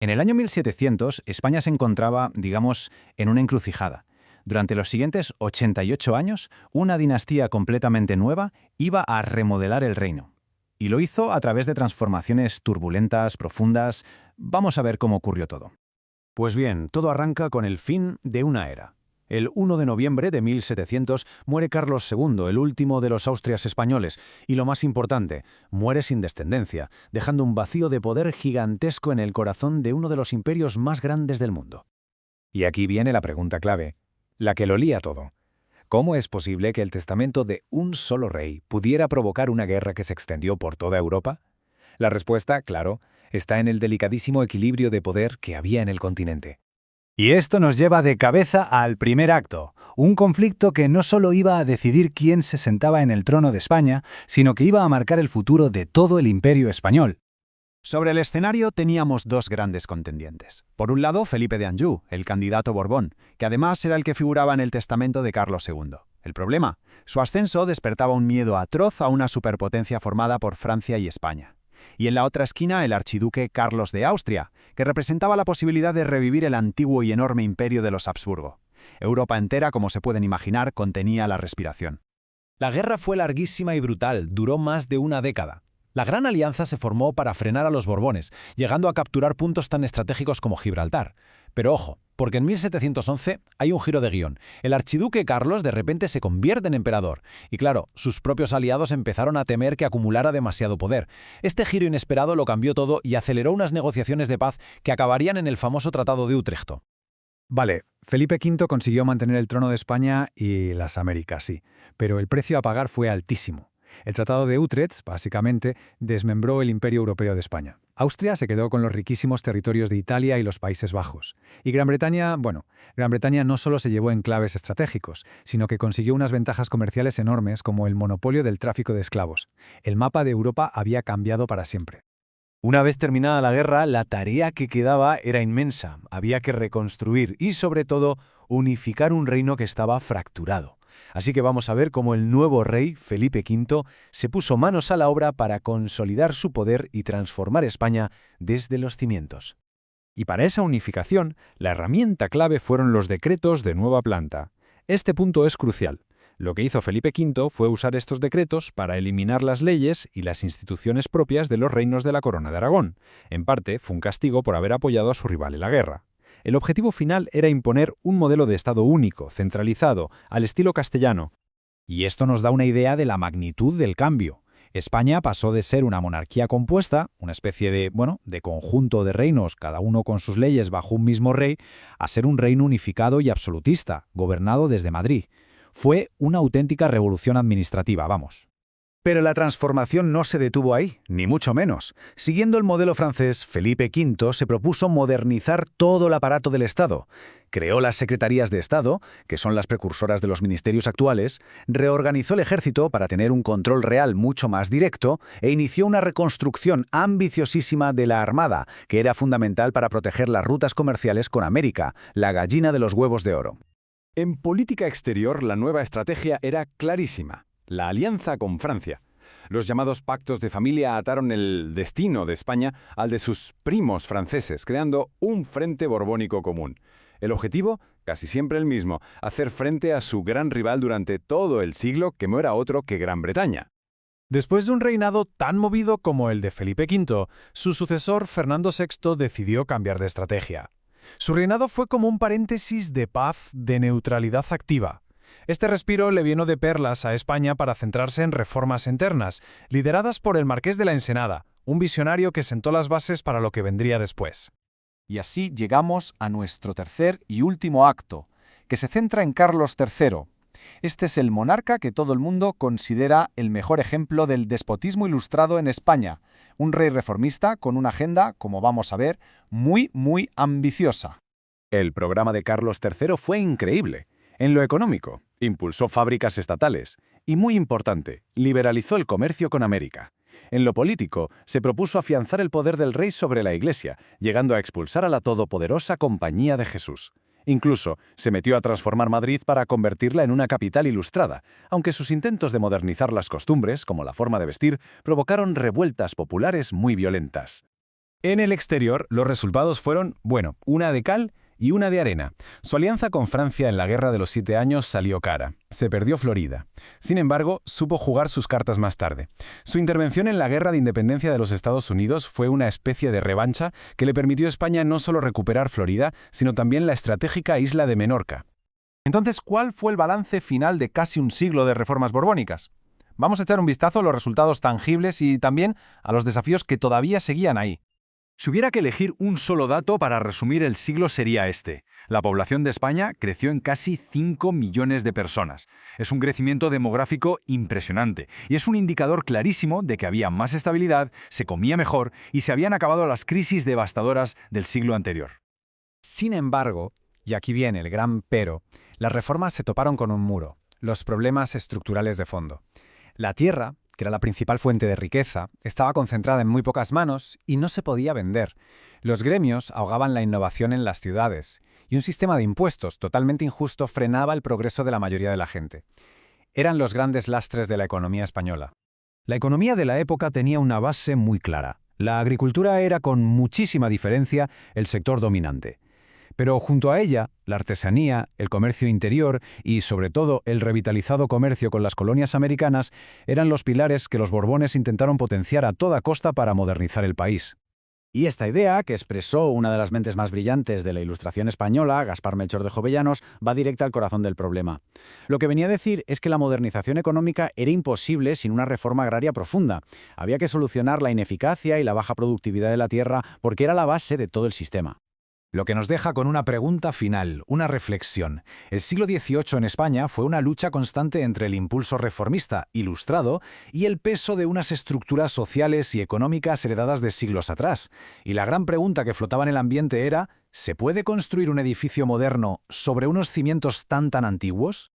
En el año 1700, España se encontraba, digamos, en una encrucijada. Durante los siguientes 88 años, una dinastía completamente nueva iba a remodelar el reino. Y lo hizo a través de transformaciones turbulentas, profundas. Vamos a ver cómo ocurrió todo. Pues bien, todo arranca con el fin de una era. El 1 de noviembre de 1700 muere Carlos II, el último de los Austrias españoles, y lo más importante, muere sin descendencia, dejando un vacío de poder gigantesco en el corazón de uno de los imperios más grandes del mundo. Y aquí viene la pregunta clave, la que lo lía todo. ¿Cómo es posible que el testamento de un solo rey pudiera provocar una guerra que se extendió por toda Europa? La respuesta, claro, está en el delicadísimo equilibrio de poder que había en el continente. Y esto nos lleva de cabeza al primer acto, un conflicto que no solo iba a decidir quién se sentaba en el trono de España, sino que iba a marcar el futuro de todo el imperio español. Sobre el escenario teníamos dos grandes contendientes. Por un lado, Felipe de Anjou, el candidato Borbón, que además era el que figuraba en el testamento de Carlos II. El problema, su ascenso despertaba un miedo atroz a una superpotencia formada por Francia y España. Y en la otra esquina, el archiduque Carlos de Austria, que representaba la posibilidad de revivir el antiguo y enorme imperio de los Habsburgo. Europa entera, como se pueden imaginar, contenía la respiración. La guerra fue larguísima y brutal, duró más de una década. La Gran Alianza se formó para frenar a los Borbones, llegando a capturar puntos tan estratégicos como Gibraltar. Pero ojo, porque en 1711 hay un giro de guión. El archiduque Carlos de repente se convierte en emperador. Y claro, sus propios aliados empezaron a temer que acumulara demasiado poder. Este giro inesperado lo cambió todo y aceleró unas negociaciones de paz que acabarían en el famoso Tratado de Utrecht. Vale, Felipe V consiguió mantener el trono de España y las Américas, sí, pero el precio a pagar fue altísimo. El Tratado de Utrecht, básicamente, desmembró el Imperio Europeo de España. Austria se quedó con los riquísimos territorios de Italia y los Países Bajos. Y Gran Bretaña no solo se llevó enclaves estratégicos, sino que consiguió unas ventajas comerciales enormes como el monopolio del tráfico de esclavos. El mapa de Europa había cambiado para siempre. Una vez terminada la guerra, la tarea que quedaba era inmensa. Había que reconstruir y, sobre todo, unificar un reino que estaba fracturado. Así que vamos a ver cómo el nuevo rey, Felipe V, se puso manos a la obra para consolidar su poder y transformar España desde los cimientos. Y para esa unificación, la herramienta clave fueron los decretos de nueva planta. Este punto es crucial. Lo que hizo Felipe V fue usar estos decretos para eliminar las leyes y las instituciones propias de los reinos de la Corona de Aragón. En parte, fue un castigo por haber apoyado a su rival en la guerra. El objetivo final era imponer un modelo de Estado único, centralizado, al estilo castellano. Y esto nos da una idea de la magnitud del cambio. España pasó de ser una monarquía compuesta, una especie de conjunto de reinos, cada uno con sus leyes bajo un mismo rey, a ser un reino unificado y absolutista, gobernado desde Madrid. Fue una auténtica revolución administrativa, vamos. Pero la transformación no se detuvo ahí, ni mucho menos. Siguiendo el modelo francés, Felipe V se propuso modernizar todo el aparato del Estado. Creó las secretarías de Estado, que son las precursoras de los ministerios actuales, reorganizó el ejército para tener un control real mucho más directo e inició una reconstrucción ambiciosísima de la Armada, que era fundamental para proteger las rutas comerciales con América, la gallina de los huevos de oro. En política exterior, la nueva estrategia era clarísima. La alianza con Francia. Los llamados pactos de familia ataron el destino de España al de sus primos franceses, creando un frente borbónico común. El objetivo, casi siempre el mismo, hacer frente a su gran rival durante todo el siglo, que no era otro que Gran Bretaña. Después de un reinado tan movido como el de Felipe V, su sucesor Fernando VI decidió cambiar de estrategia. Su reinado fue como un paréntesis de paz, de neutralidad activa. Este respiro le vino de perlas a España para centrarse en reformas internas, lideradas por el Marqués de la Ensenada, un visionario que sentó las bases para lo que vendría después. Y así llegamos a nuestro tercer y último acto, que se centra en Carlos III. Este es el monarca que todo el mundo considera el mejor ejemplo del despotismo ilustrado en España, un rey reformista con una agenda, como vamos a ver, muy ambiciosa. El programa de Carlos III fue increíble. En lo económico, impulsó fábricas estatales y, muy importante, liberalizó el comercio con América. En lo político, se propuso afianzar el poder del rey sobre la Iglesia, llegando a expulsar a la todopoderosa Compañía de Jesús. Incluso se metió a transformar Madrid para convertirla en una capital ilustrada, aunque sus intentos de modernizar las costumbres, como la forma de vestir, provocaron revueltas populares muy violentas. En el exterior, los resultados fueron, bueno, una de cal y una de arena. Su alianza con Francia en la Guerra de los 7 años salió cara. Se perdió Florida. Sin embargo, supo jugar sus cartas más tarde. Su intervención en la Guerra de Independencia de los Estados Unidos fue una especie de revancha que le permitió a España no solo recuperar Florida, sino también la estratégica isla de Menorca. Entonces, ¿cuál fue el balance final de casi un siglo de reformas borbónicas? Vamos a echar un vistazo a los resultados tangibles y también a los desafíos que todavía seguían ahí. Si hubiera que elegir un solo dato para resumir el siglo sería este. La población de España creció en casi 5 millones de personas. Es un crecimiento demográfico impresionante y es un indicador clarísimo de que había más estabilidad, se comía mejor y se habían acabado las crisis devastadoras del siglo anterior. Sin embargo, y aquí viene el gran pero, las reformas se toparon con un muro, los problemas estructurales de fondo. La tierra, que era la principal fuente de riqueza, estaba concentrada en muy pocas manos y no se podía vender. Los gremios ahogaban la innovación en las ciudades, y un sistema de impuestos totalmente injusto frenaba el progreso de la mayoría de la gente. Eran los grandes lastres de la economía española. La economía de la época tenía una base muy clara. La agricultura era con muchísima diferencia el sector dominante. Pero junto a ella, la artesanía, el comercio interior y, sobre todo, el revitalizado comercio con las colonias americanas eran los pilares que los Borbones intentaron potenciar a toda costa para modernizar el país. Y esta idea, que expresó una de las mentes más brillantes de la Ilustración española, Gaspar Melchor de Jovellanos, va directa al corazón del problema. Lo que venía a decir es que la modernización económica era imposible sin una reforma agraria profunda. Había que solucionar la ineficacia y la baja productividad de la tierra porque era la base de todo el sistema. Lo que nos deja con una pregunta final, una reflexión. El siglo XVIII en España fue una lucha constante entre el impulso reformista, ilustrado, y el peso de unas estructuras sociales y económicas heredadas de siglos atrás. Y la gran pregunta que flotaba en el ambiente era, ¿se puede construir un edificio moderno sobre unos cimientos tan antiguos?